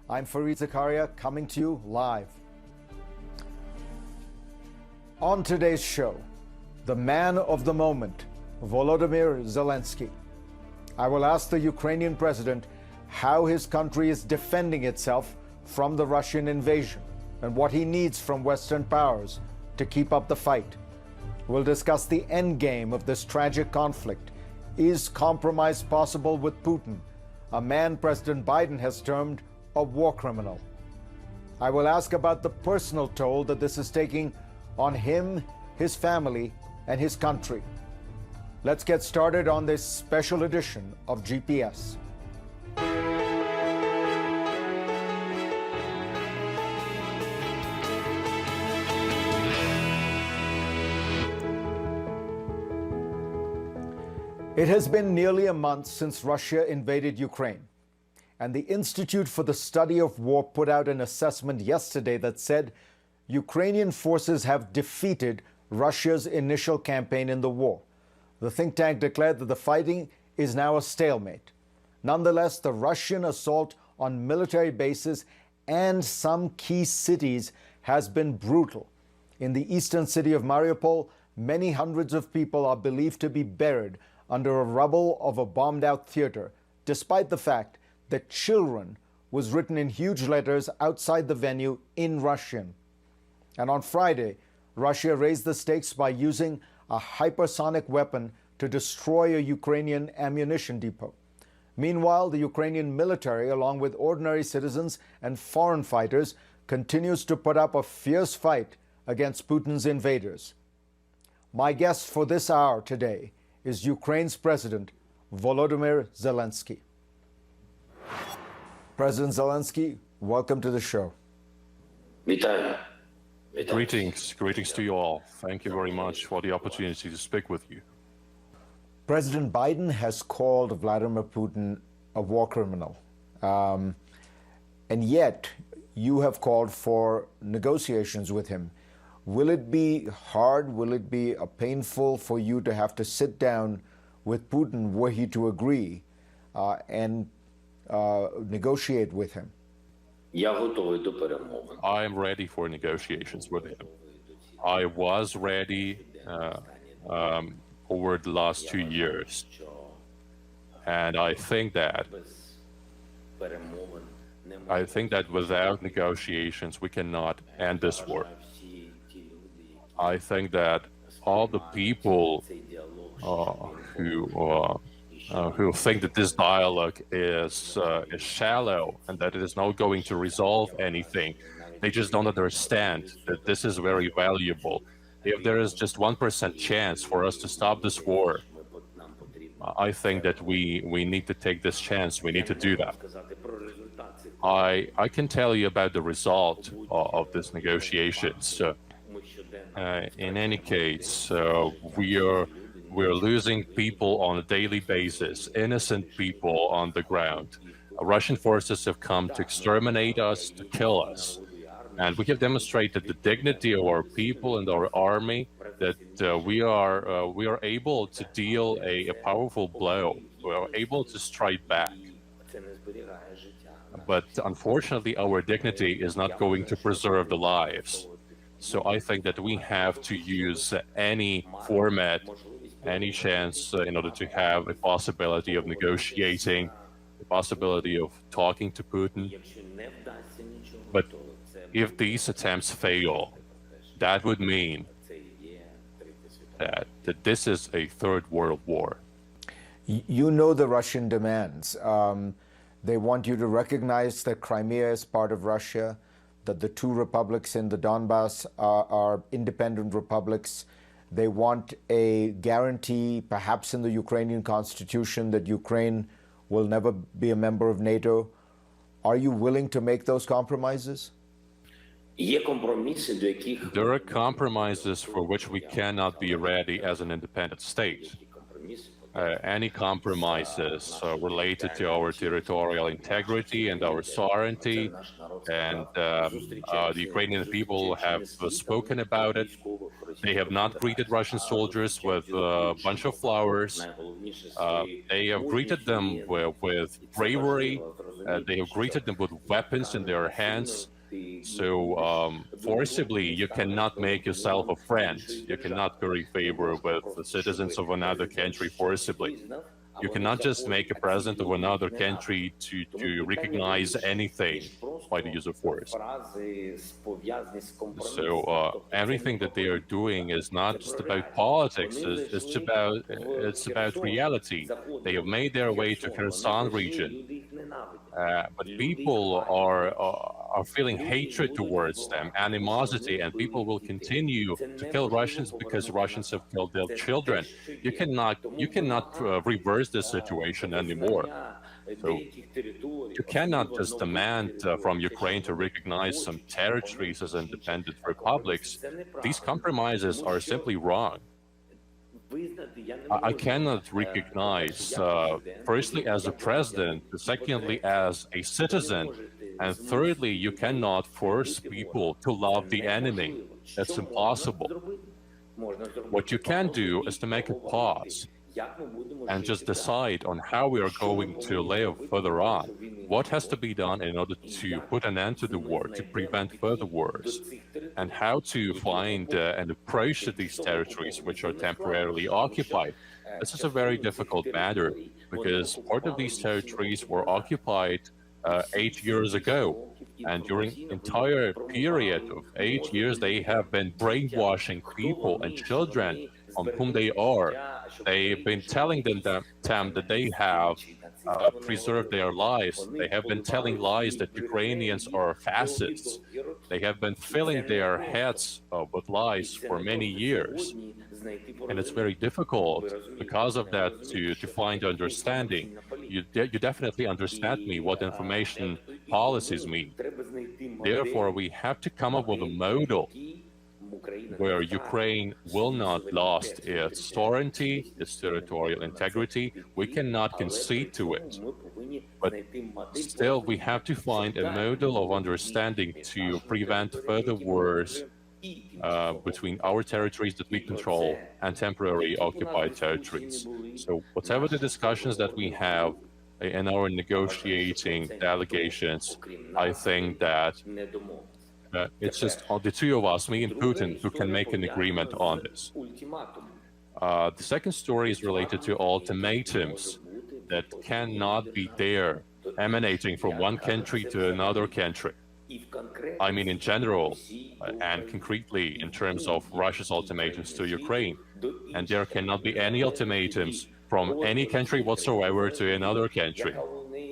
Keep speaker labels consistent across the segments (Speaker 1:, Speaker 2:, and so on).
Speaker 1: I'm Fareed Zakaria, coming to you live. On today's show, the man of the moment, Volodymyr Zelensky. I will ask the Ukrainian president how his country is defending itself from the Russian invasion and what he needs from Western powers to keep up the fight. We'll discuss the end game of this tragic conflict. Is compromise possible with Putin, a man President Biden has termed a war criminal? I will ask about the personal toll that this is taking on him, his family, and his country. Let's get started on this special edition of GPS. It has been nearly a month since Russia invaded Ukraine, and the Institute for the Study of War put out an assessment yesterday that said Ukrainian forces have defeated Russia's initial campaign in the war. The think tank declared that the fighting is now a stalemate. Nonetheless, the Russian assault on military bases and some key cities has been brutal. In the eastern city of Mariupol, many hundreds of people are believed to be buried under a rubble of a bombed-out theater, despite the fact that children was written in huge letters outside the venue in Russian. And on Friday, Russia raised the stakes by using a hypersonic weapon to destroy a Ukrainian ammunition depot. Meanwhile, the Ukrainian military, along with ordinary citizens and foreign fighters, continues to put up a fierce fight against Putin's invaders. My guest for this hour today is Ukraine's President, Volodymyr Zelensky. President Zelensky, welcome to the show.
Speaker 2: Вітаю.
Speaker 3: Greetings to you all. Thank you very much for the opportunity to speak with you.
Speaker 1: President Biden has called Vladimir Putin a war criminal. And yet, you have called for negotiations with him. Will it be hard, will it be painful for you to have to sit down with Putin were he to agree and negotiate with him?
Speaker 2: Я готовий до перемовин.
Speaker 3: I am ready for negotiations with him. I was ready over the last 2 years. And I think that without negotiations, we cannot end this war. I think that all the people who think that this dialogue is shallow and that it is not going to resolve anything, they just don't understand that this is very valuable. If there is just 1% chance for us to stop this war, I think that we need to take this chance. We need to do that. I can tell you about the result of these negotiations. In any case, we're losing people on a daily basis, innocent people on the ground. Russian forces have come to exterminate us, to kill us. And we have demonstrated the dignity of our people and our army, that we are able to deal a powerful blow. We are able to strike back. But unfortunately, our dignity is not going to preserve the lives. So I think that we have to use any format, any chance in order to have a possibility of negotiating, the possibility of talking to Putin. But if these attempts fail, that would mean that this is a third world war.
Speaker 1: You know the Russian demands. They want you to recognize that Crimea is part of Russia, that the two republics in the Donbass are independent republics. They want a guarantee, perhaps in the Ukrainian constitution, that Ukraine will never be a member of NATO. Are you willing to make those compromises?
Speaker 3: There are compromises for which we cannot be ready as an independent state. Any compromises related to our territorial integrity and our sovereignty, and the Ukrainian people have spoken about it. They have not greeted Russian soldiers with a bunch of flowers. They have greeted them with bravery, They have greeted them with weapons in their hands. So forcibly, you cannot make yourself a friend. You cannot curry favor with the citizens of another country forcibly. You cannot just make a president of another country to recognize anything by the use of force. So everything that they are doing is not just about politics. It's about reality. They have made their way to Kherson region, but people are feeling hatred towards them, animosity, and people will continue to kill Russians because Russians have killed their children. You cannot reverse this situation anymore. So you cannot just demand from Ukraine to recognize some territories as independent republics. These compromises are simply wrong. I cannot recognize, firstly, as a president, secondly, as a citizen, and thirdly, you cannot force people to love the enemy. That's impossible. What you can do is to make a pause and just decide on how we are going to live further on. What has to be done in order to put an end to the war, to prevent further wars, and how to find an approach to these territories which are temporarily occupied. This is a very difficult matter because part of these territories were occupied 8 years ago. And during the entire period of 8 years, they have been brainwashing people and children on whom they are. They've been telling them that they have preserved their lives. They have been telling lies that Ukrainians are fascists. They have been filling their heads with lies for many years. And it's very difficult because of that to find understanding. You definitely understand me what information policies mean. Therefore, we have to come up with a model where Ukraine will not lose its sovereignty, its territorial integrity. We cannot concede to it. But still, we have to find a model of understanding to prevent further wars between our territories that we control and temporary occupied territories. So whatever the discussions that we have in our negotiating delegations, I think that it's just the two of us, me and Putin, who can make an agreement on this. The second story is related to ultimatums that cannot be there, emanating from one country to another country. I mean, in general, and concretely in terms of Russia's ultimatums to Ukraine. And there cannot be any ultimatums from any country whatsoever to another country,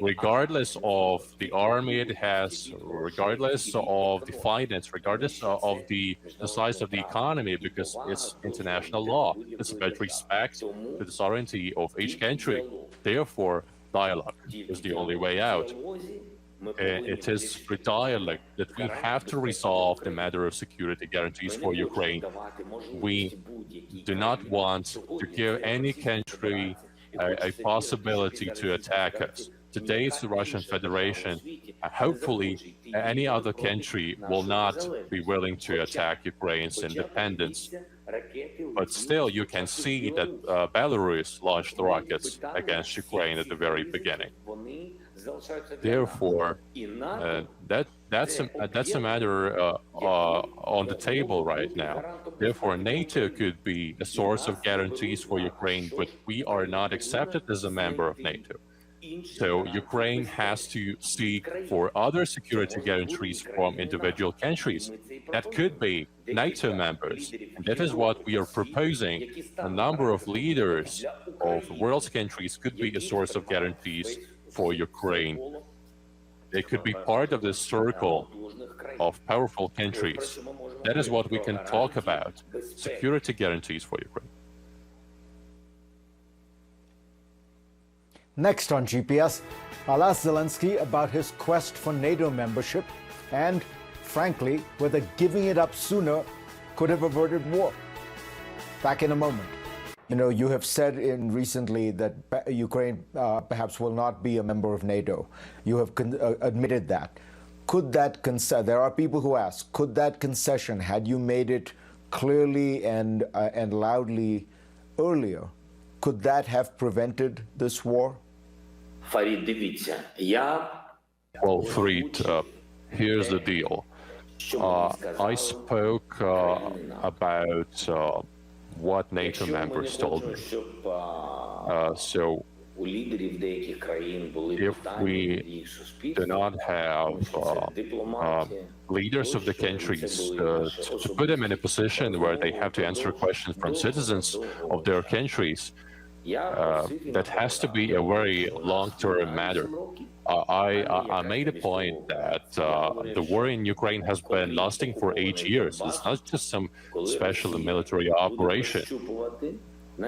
Speaker 3: regardless of the army it has, regardless of the finance, regardless of the size of the economy, because it's international law. It's about respect to the sovereignty of each country. Therefore, dialogue is the only way out. It is through dialogue that we have to resolve the matter of security guarantees for Ukraine. We do not want to give any country a possibility to attack us. Today it's the Russian Federation. Hopefully, any other country will not be willing to attack Ukraine's independence. But still, you can see that Belarus launched rockets against Ukraine at the very beginning. Therefore, that's a matter on the table right now. Therefore, NATO could be a source of guarantees for Ukraine, but we are not accepted as a member of NATO. So Ukraine has to seek for other security guarantees from individual countries that could be NATO members. And that is what we are proposing. A number of leaders of the world's countries could be a source of guarantees for Ukraine. They could be part of this circle of powerful countries. That is what we can talk about, security guarantees for Ukraine.
Speaker 1: Next on GPS, I'll ask Zelensky about his quest for NATO membership and, frankly, whether giving it up sooner could have averted war. Back in a moment. You know, you have said recently that Ukraine perhaps will not be a member of NATO. You have admitted that. Could that there are people who ask, could that concession, had you made it clearly and loudly earlier, could that have prevented this war?
Speaker 2: Фарід, дивіться, я
Speaker 3: Well, Fried, here's the deal. I spoke about what NATO members told me. So if we do not have leaders of the countries to put them in a position where they have to answer questions from citizens of their countries, that has to be a very long-term matter. I made a point that the war in Ukraine has been lasting for 8 years. It's not just some special military operation.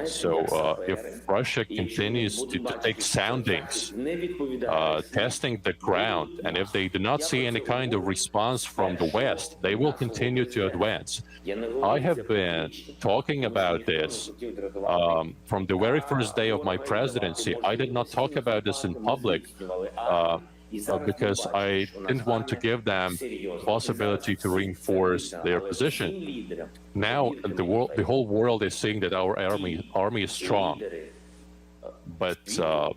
Speaker 3: So if Russia continues to take soundings, testing the ground, and if they do not see any kind of response from the West, they will continue to advance. I have been talking about this from the very first day of my presidency. I did not talk about this in public because I didn't want to give them the possibility to reinforce their position. Now the whole world is seeing that our army is strong. But the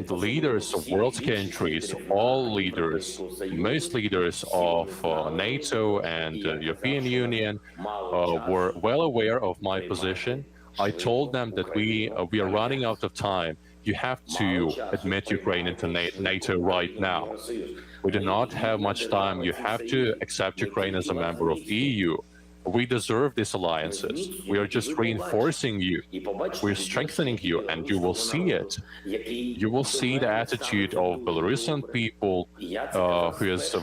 Speaker 3: leaders of world countries, all leaders, most leaders of NATO and the European Union were well aware of my position. I told them that we are running out of time. You have to admit Ukraine into NATO right now. We do not have much time. You have to accept Ukraine as a member of EU. We deserve these alliances. We are just reinforcing you. We're strengthening you, and you will see it. You will see the attitude of Belarusian people who has a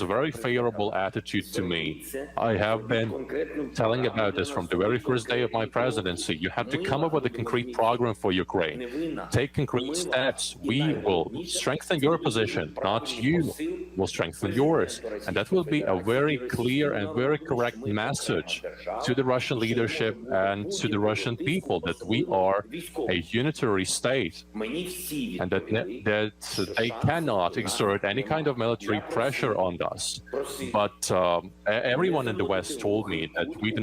Speaker 3: very favorable attitude to me. I have been telling about this from the very first day of my presidency. You have to come up with a concrete program for Ukraine. Take concrete steps. We will strengthen your position, not you will strengthen yours. And that will be a very clear and very correct message to the Russian leadership and to the Russian people that we are a unitary state and that they cannot exert any kind of military pressure on us. But everyone in the West told me that we do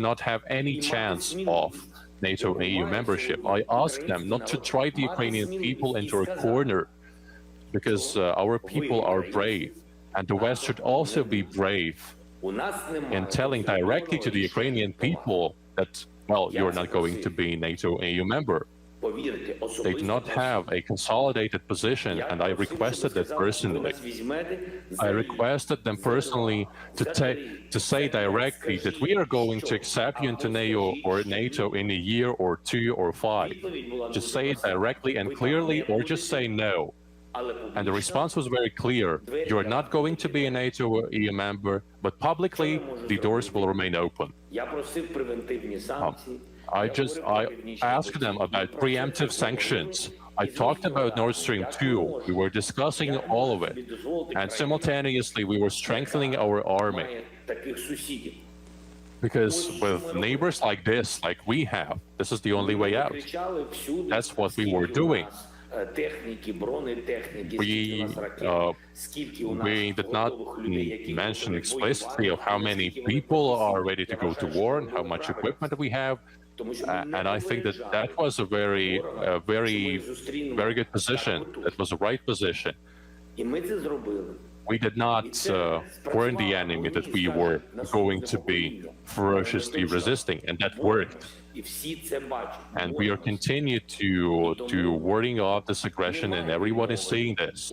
Speaker 3: not have any chance of NATO and EU membership. I asked them not to drive the Ukrainian people into a corner because our people are brave, and the West should also be brave in telling directly to the Ukrainian people that, well, you're not going to be NATO EU member. They do not have a consolidated position, and I requested that personally. I requested them personally to say directly that we are going to accept you into NATO in a year or 2 or 5. Just say it directly and clearly, or just say no. And the response was very clear. You are not going to be a NATO or EU member, but publicly, the doors will remain open. I asked them about preemptive sanctions. I talked about Nord Stream 2. We were discussing all of it. And simultaneously, we were strengthening our army. Because with neighbors like this, like we have, this is the only way out. That's what we were doing. We did not mention explicitly of how many people are ready to go to war and how much equipment we have. And I think that was a very good position. That was the right position. We did not warn the enemy that we were going to be ferociously resisting, and that worked. And we are continue to warding off this aggression, and everyone is seeing this.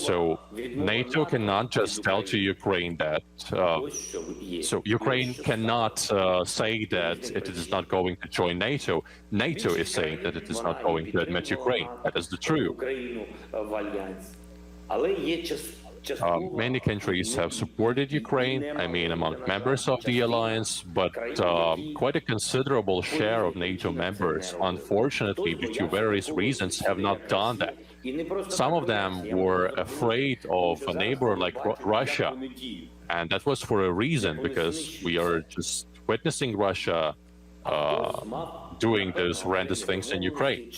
Speaker 3: So NATO cannot just tell to Ukraine that. So Ukraine cannot say that it is not going to join NATO. NATO is saying that it is not going to admit Ukraine. That is the truth. Many countries have supported Ukraine, I mean among members of the alliance, but quite a considerable share of NATO members, unfortunately, due to various reasons, have not done that. Some of them were afraid of a neighbor like Russia, and that was for a reason, because we are just witnessing Russia doing those horrendous things in Ukraine.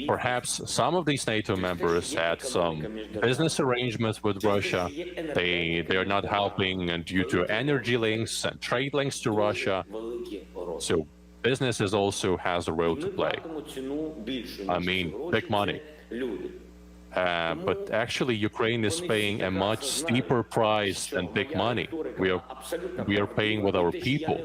Speaker 3: Perhaps some of these NATO members had some business arrangements with Russia. They are not helping due to energy links and trade links to Russia. So businesses also has a role to play. I mean, big money. But actually, Ukraine is paying a much steeper price than big money. We are paying with our people.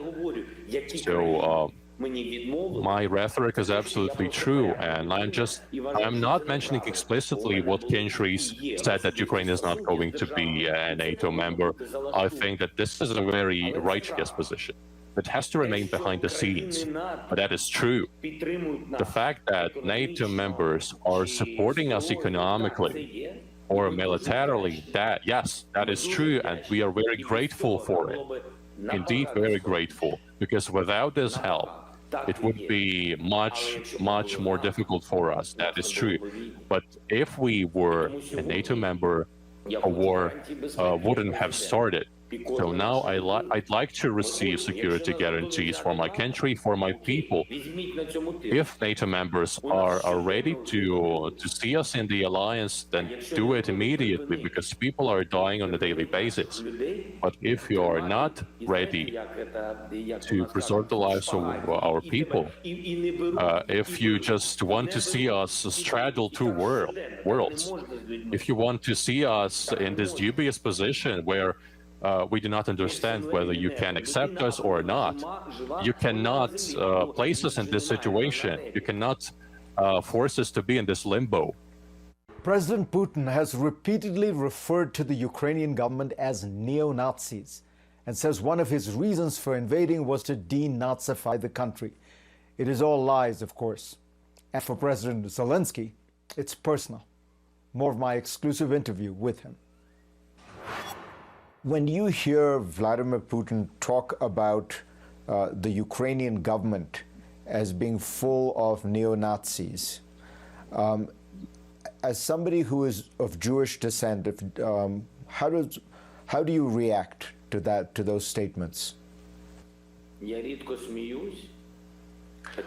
Speaker 3: So my rhetoric is absolutely true, and I'm not mentioning explicitly what countries said that Ukraine is not going to be a NATO member. I think that this is a very righteous position. It has to remain behind the scenes, but that is true. The fact that NATO members are supporting us economically or militarily, yes, that is true, and we are very grateful for it. Indeed, very grateful, because without this help, it would be much more difficult for us. That is true. But if we were a NATO member, a war wouldn't have started. So now I'd like to receive security guarantees for my country, for my people. If NATO members are ready to see us in the alliance, then do it immediately, because people are dying on a daily basis. But if you are not ready to preserve the lives of our people, if you just want to see us straddle two worlds, if you want to see us in this dubious position where we do not understand whether you can accept us or not, you cannot place us in this situation. You cannot force us to be in this limbo.
Speaker 1: President Putin has repeatedly referred to the Ukrainian government as neo-Nazis and says one of his reasons for invading was to denazify the country. It is all lies, of course. And for President Zelensky, it's personal. More of my exclusive interview with him. When you hear Vladimir Putin talk about the Ukrainian government as being full of neo-Nazis, as somebody who is of Jewish descent, how do you react to those statements?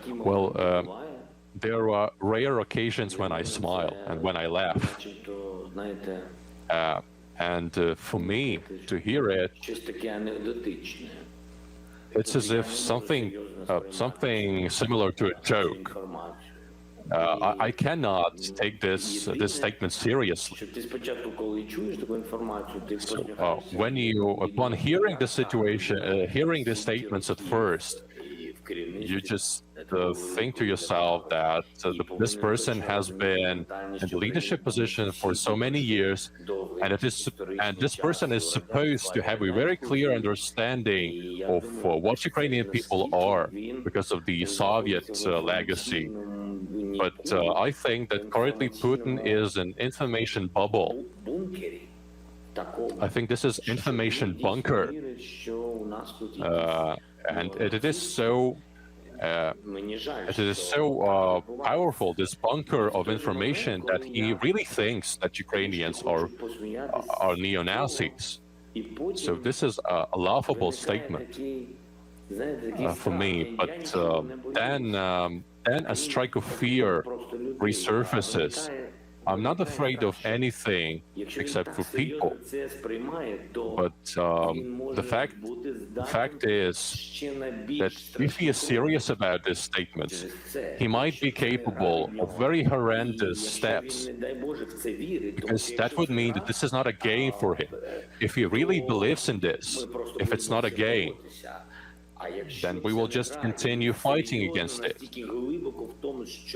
Speaker 3: Well, there are rare occasions when I smile and when I laugh. And for me, to hear it, it's as if something similar to a joke. I cannot take this statement seriously. So, upon hearing the situation, hearing the statements at first, you just think to yourself that this person has been in the leadership position for so many years, and this person is supposed to have a very clear understanding of what Ukrainian people are because of the Soviet legacy. But I think that currently Putin is an information bubble. I think this is information bunker. And it is so powerful, this bunker of information, that he really thinks that Ukrainians are neo-Nazis. So this is a laughable statement for me. But then a strike of fear resurfaces. I'm not afraid of anything except for people. But the fact is that if he is serious about these statements, he might be capable of very horrendous steps, because that would mean that this is not a game for him. If he really believes in this, if it's not a game, then we will just continue fighting against it.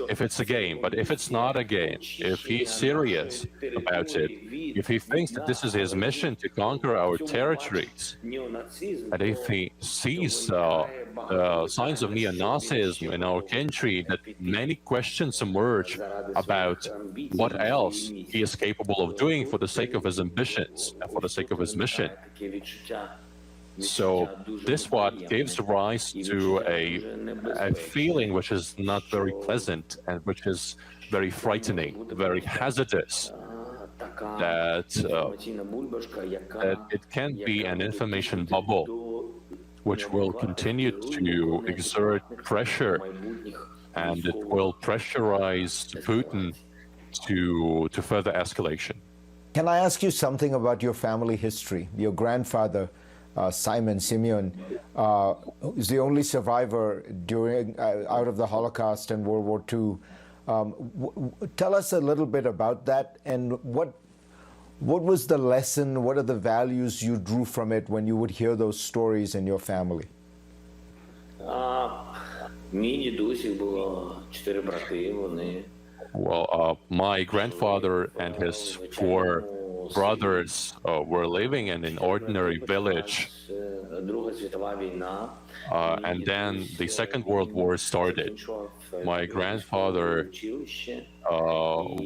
Speaker 3: If it's a game, but if it's not a game, if he's serious about it, if he thinks that this is his mission to conquer our territories, and if he sees signs of neo-Nazism in our country, that many questions emerge about what else he is capable of doing for the sake of his ambitions and for the sake of his mission. So this what gives rise to a feeling which is not very pleasant and which is very frightening, very hazardous, that it can be an information bubble which will continue to exert pressure, and it will pressurize Putin to further escalation.
Speaker 1: Can I ask you something about your family history? Your grandfather Simeon, who's the only survivor during out of the Holocaust and World War II. Tell us a little bit about that, and what was the lesson? What are the values you drew from it when you would hear those stories in your family?
Speaker 2: Мій дідусів було 4 брати, вони
Speaker 3: Well, my grandfather and his 4 brothers were living in an ordinary village,
Speaker 2: Друга світова війна.
Speaker 3: and then the Second World War started. My grandfather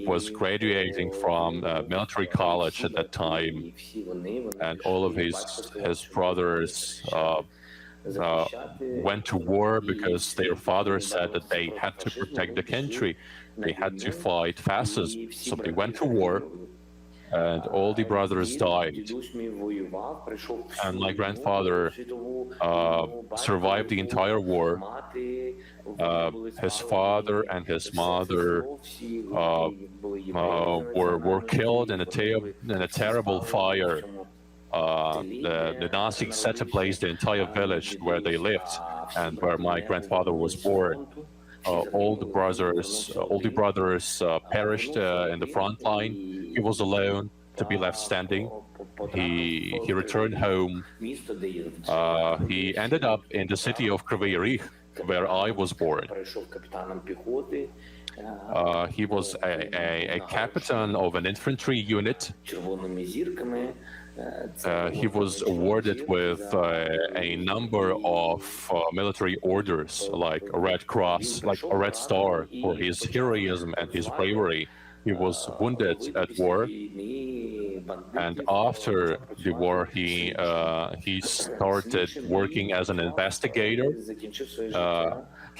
Speaker 3: was graduating from military college at that time, and all of his brothers went to war because their father said that they had to protect the country. They had to fight fascism. So they went to war, and all the brothers died. And my grandfather survived the entire war. His father and his mother were killed in a terrible fire. The Nazis set ablaze the entire village where they lived and where my grandfather was born. All the brothers perished in the front line. He was alone to be left standing. He returned home. He ended up in the city of Kryvyi Rih, where I was born. He was a captain of an infantry unit. He was awarded with a number of military orders, like a Red Cross, like a Red Star, for his heroism and his bravery. He was wounded at war, and after the war, he started working as an investigator,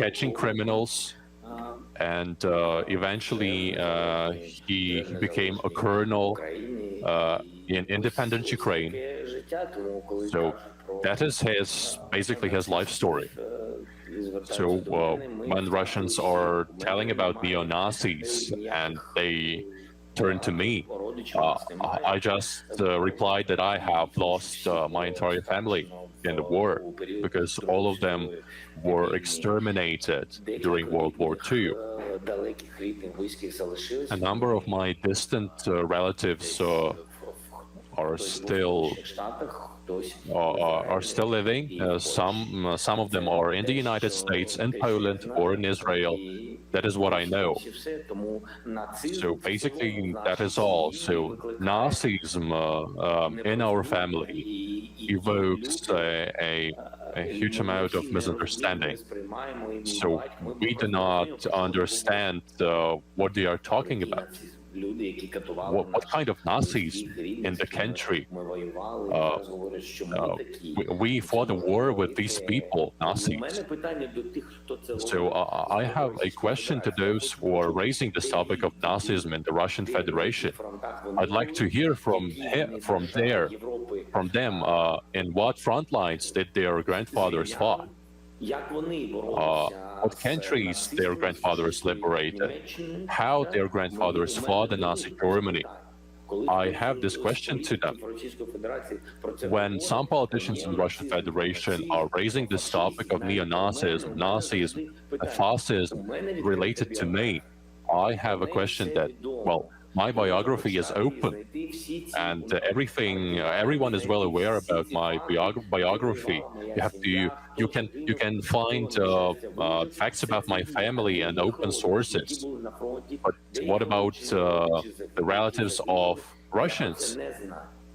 Speaker 3: catching criminals, and eventually he became a colonel in independent Ukraine. So that is basically his life story. So when Russians are telling about neo-Nazis and they turn to me, I just replied that I have lost my entire family in the war because all of them were exterminated during World War II. A number of my distant relatives are still living. Some of them are in the United States, in Poland, or in Israel. That is what I know. So basically, that is all. So Nazism in our family evokes a huge amount of misunderstanding. So we do not understand what they are talking about. What kind of Nazis in the country? We fought a war with these people, Nazis. So I have a question to those who are raising this topic of Nazism in the Russian Federation. I'd like to hear from them, in what front lines did their grandfathers fight? What countries their grandfathers liberated, how their grandfathers fought the Nazi Germany. I have this question to them. When some politicians in the Russian Federation are raising this topic of neo-Nazism, Nazism, and fascism related to me, I have a question that, well, my biography is open, and everyone is well aware about my biography. You can find facts about my family and open sources. But what about the relatives of Russians?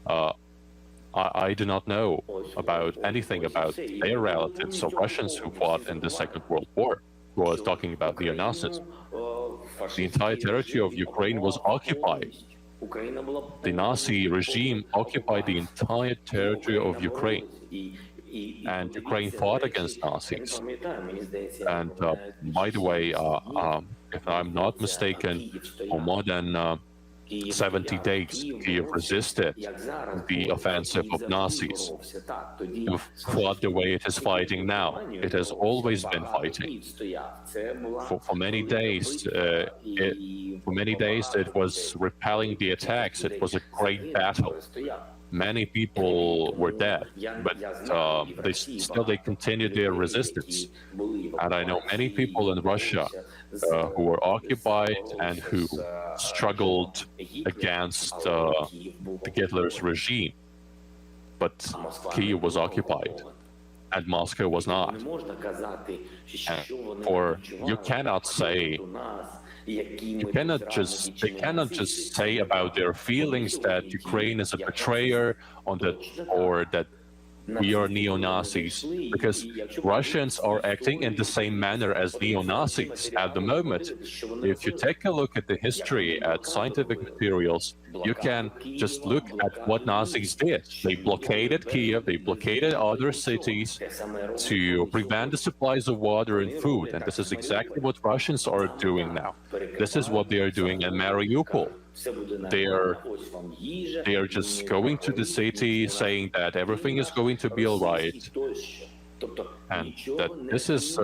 Speaker 3: I do not know about anything about their relatives of Russians who fought in the Second World War. Who was talking about neo-Nazis. The entire territory of Ukraine was occupied. The Nazi regime occupied the entire territory of Ukraine. And Ukraine fought against Nazis. And by the way, if I'm not mistaken, for more than 70 days, Kiev resisted the offensive of Nazis. Kiev fought the way it is fighting now. It has always been fighting. For many days, it was repelling the attacks. It was a great battle. many people were dead, but they continued their resistance. And I know many people in Russia who were occupied and who struggled against Hitler's regime. But Kyiv was occupied, and Moscow was not. And you cannot say, they cannot just say about their feelings that Ukraine is a betrayer or that we are neo-Nazis, because Russians are acting in the same manner as neo-Nazis at the moment. If you take a look at the history, at scientific materials, you can just look at what Nazis did. They blockaded Kiev, they blockaded other cities to prevent the supplies of water and food, and this is exactly what Russians are doing now. This is what they are doing in Mariupol. They are just going to the city saying that everything is going to be all right, and that this is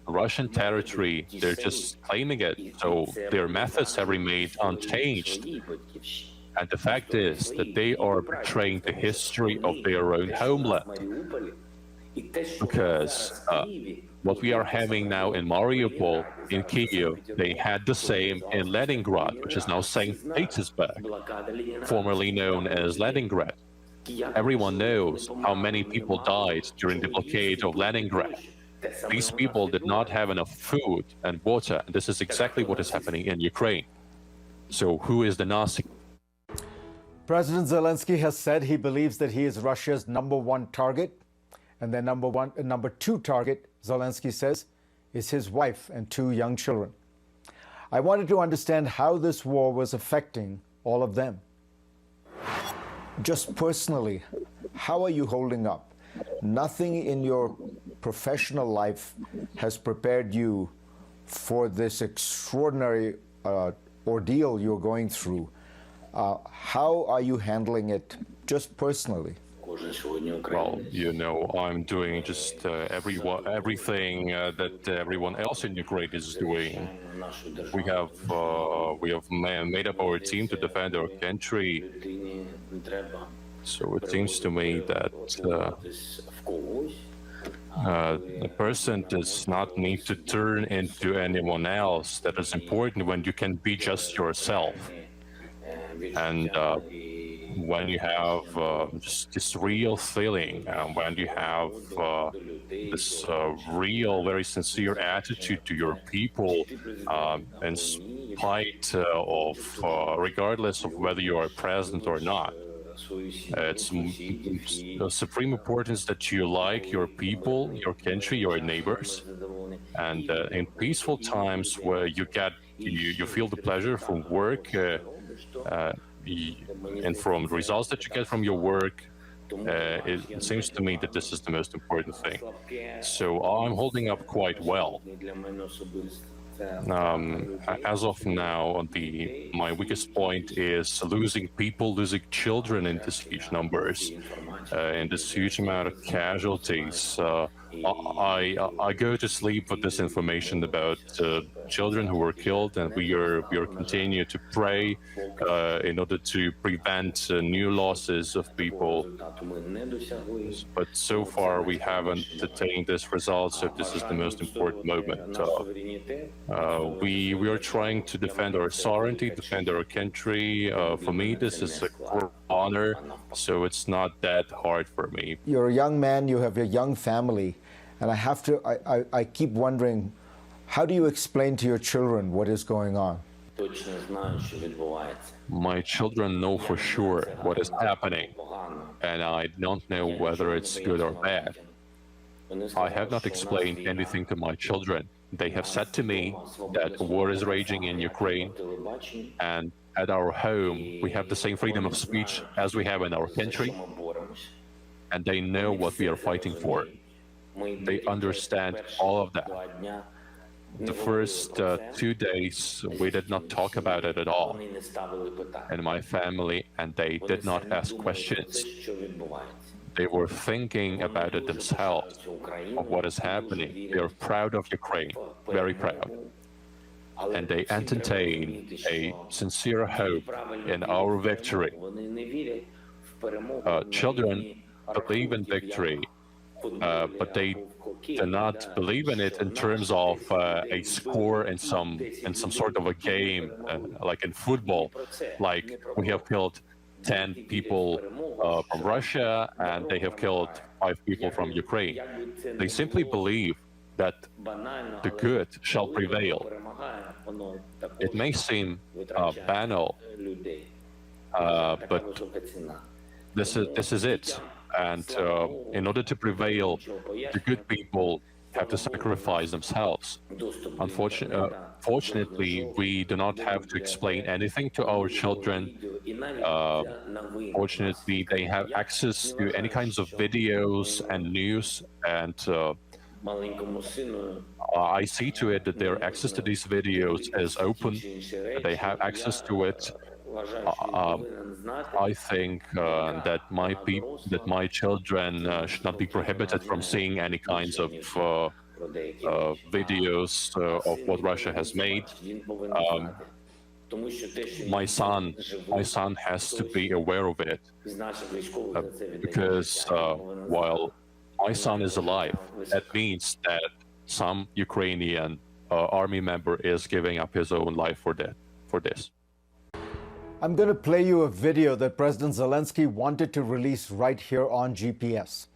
Speaker 3: Russian territory. They're just claiming it, so their methods have remained unchanged. And the fact is that they are betraying the history of their own homeland, because what we are having now in Mariupol, in Kyiv, they had the same in Leningrad, which is now St. Petersburg, formerly known as Leningrad. Everyone knows how many people died during the blockade of Leningrad. These people did not have enough food and water, and this is exactly what is happening in Ukraine. So who is the Nazi?
Speaker 1: President Zelensky has said he believes that he is Russia's #1 target, and their number two target, Zelensky says, is his wife and 2 young children. I wanted to understand how this war was affecting all of them. Just personally, how are you holding up? Nothing in your professional life has prepared you for this extraordinary ordeal you're going through. How are you handling it just personally?
Speaker 3: Well, you know, I'm doing just everything that everyone else in Ukraine is doing. We have made up our team to defend our country. So it seems to me that a person does not need to turn into anyone else. That is important when you can be just yourself. And when you have just this real feeling, when you have this real, very sincere attitude to your people, in spite of, regardless of whether you are present or not. It's of supreme importance that you like your people, your country, your neighbors, and in peaceful times where you feel the pleasure from work, and from the results that you get from your work, it seems to me that this is the most important thing. So I'm holding up quite well. As of now, my weakest point is losing people, losing children in these huge numbers, in this huge amount of casualties. I go to sleep with this information about children who were killed, and we are continue to pray in order to prevent new losses of people. But so far we haven't attained this result, so this is the most important moment. We are trying to defend our sovereignty, defend our country. For me, this is a core honor, so it's not that hard for me.
Speaker 1: You're a young man, you have a young family, and I keep wondering, how do you explain to your children what is going on?
Speaker 3: My children know for sure what is happening, and I don't know whether it's good or bad. I have not explained anything to my children. They have said to me that war is raging in Ukraine, and at our home we have the same freedom of speech as we have in our country, and they know what we are fighting for. They understand all of that. The first 2 days, we did not talk about it at all in my family, and they did not ask questions. They were thinking about it themselves, of what is happening. They are proud of Ukraine, very proud. And they entertain a sincere hope in our victory. children believe in victory, but they do not believe in it in terms of a score in some sort of a game, like in football. Like we have killed 10 people from Russia, and they have killed 5 people from Ukraine. They simply believe that the good shall prevail. It may seem banal, but this is it. And in order to prevail, the good people have to sacrifice themselves. Fortunately, we do not have to explain anything to our children. Fortunately, they have access to any kinds of videos and news, and I see to it that their access to these videos is open. They have access to it. I think that my children should not be prohibited from seeing any kinds of videos of what Russia has made. My son has to be aware of it, because while my son is alive, that means that some Ukrainian army member is giving up his own life for this.
Speaker 1: I'm going to play you a video that President Zelensky wanted to release right here on GPS.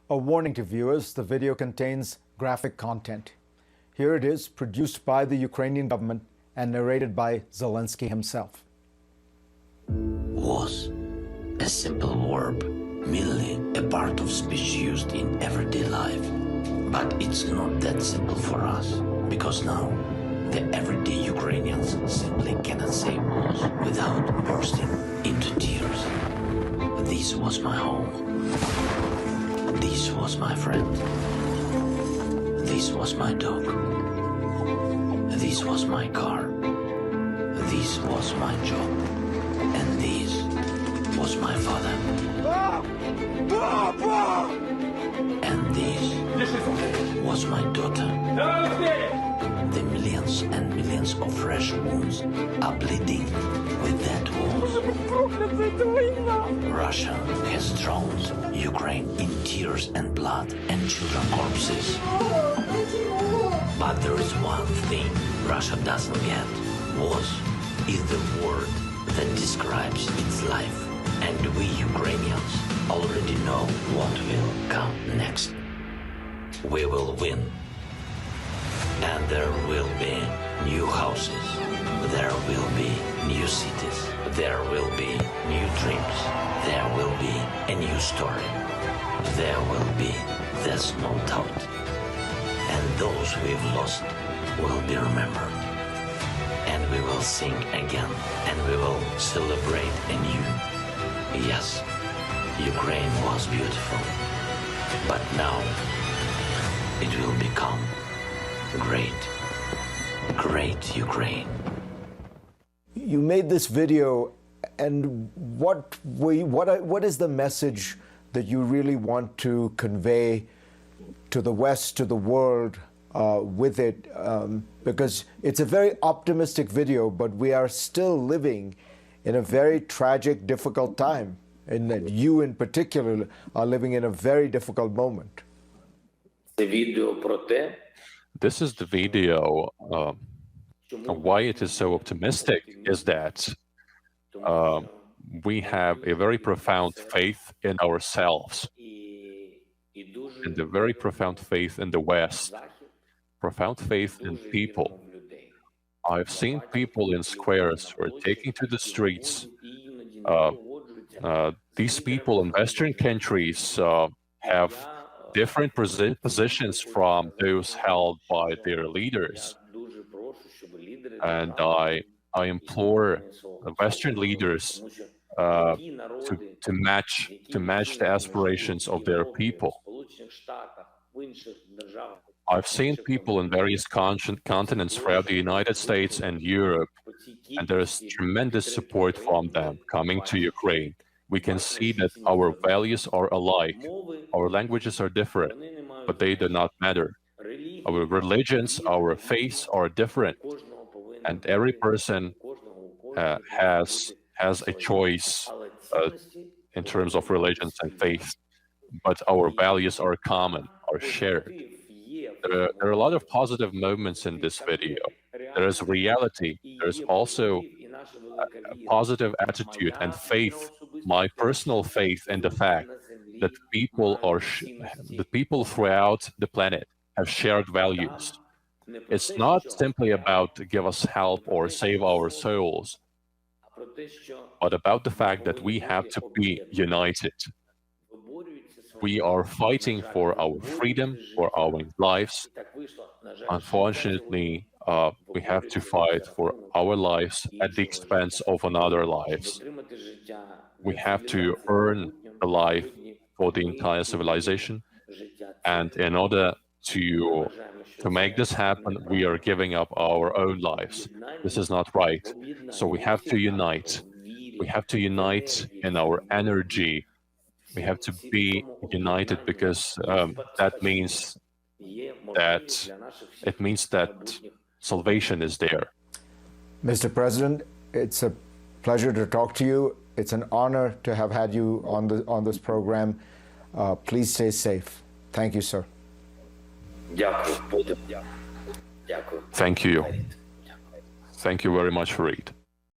Speaker 1: A warning to viewers, the video contains graphic content. Here it is, produced by the Ukrainian government and narrated by Zelensky himself.
Speaker 4: Was a simple verb, merely a part of speech used in everyday life. But it's not that simple for us, because now the everyday Ukrainians simply cannot say was without bursting into tears. This was my home. This was my friend. This was my dog. This was my car. This was my job. And this was my father. And this was my daughter. The millions and millions of fresh wounds are bleeding with that wounds. Russia has drowned Ukraine in tears and blood and children corpses. But there is one thing Russia doesn't get. Was is the word that describes its life. And we Ukrainians already know what will come next. We will win. And there will be new houses, there will be new cities, there will be new dreams, there will be a new story, there will be, there's no doubt. And those we've lost will be remembered. And we will sing again, and we will celebrate anew. Yes, Ukraine was beautiful, but now it will become great Ukraine.
Speaker 1: You made this video, and what is the message that you really want to convey to the West, to the world, with it? Because it's a very optimistic video, but we are still living in a very tragic, difficult time, and that you in particular are living in a very difficult moment.
Speaker 3: This is the video. Why it is so optimistic is that we have a very profound faith in ourselves, and a very profound faith in the West, profound faith in people. I've seen people in squares who are taking to the streets. These people in Western countries have different positions from those held by their leaders. And I implore Western leaders to match the aspirations of their people. I've seen people in various continents throughout the United States and Europe, and there is tremendous support from them coming to Ukraine. We can see that our values are alike. Our languages are different, but they do not matter. Our religions, our faiths are different, and every person has a choice in terms of religions and faith, but our values are common, are shared. There are a lot of positive moments in this video. There is reality. There's also a positive attitude and faith, my personal faith in the fact that people throughout the planet have shared values. It's not simply about give us help or save our souls, but about the fact that we have to be united. We are fighting for our freedom, for our lives. Unfortunately, we have to fight for our lives at the expense of another lives. We have to earn a life for the entire civilization, and in order to make this happen, we are giving up our own lives. This is not right. So we have to unite. We have to unite in our energy. We have to be united because that means that salvation is there.
Speaker 1: Mr. President, it's a pleasure to talk to you. It's an honor to have had you on this program. Please stay safe. Thank you, sir.
Speaker 2: Дякую. Дякую.
Speaker 3: Thank you. Thank you very much for it.